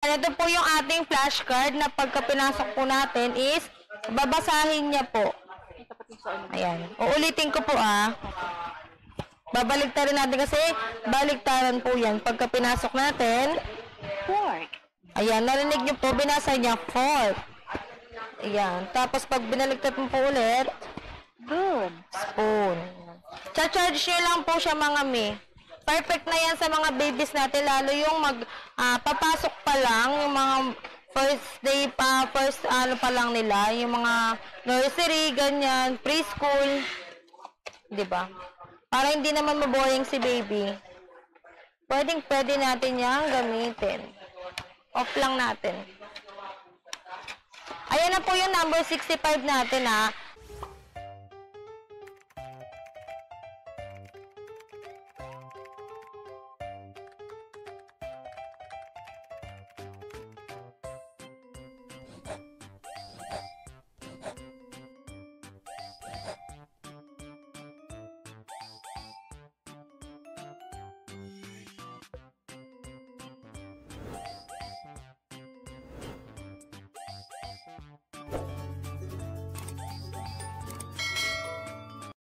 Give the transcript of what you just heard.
Ito po yung ating flashcard na pagka pinasok po natin is babasahin niya po. Ayan. Uulitin ko po Babaliktarin natin kasi baliktaran po yan. Pagka pinasok natin, Fork. ayan, narinig niyo po, binasa niya fork. Ayan. Tapos pag binaliktad mo po ulit, Spoon. spoon. Cha-charge nyo lang po siya mga mi. Perfect na yan sa mga babies natin, lalo yung papasok pa lang, yung mga first day pa, first ano pa lang nila, yung mga nursery, ganyan, preschool. Diba? Para hindi naman maboring si baby. Pwede natin yang gamitin. Off lang natin. Ayan na po yung number 65 natin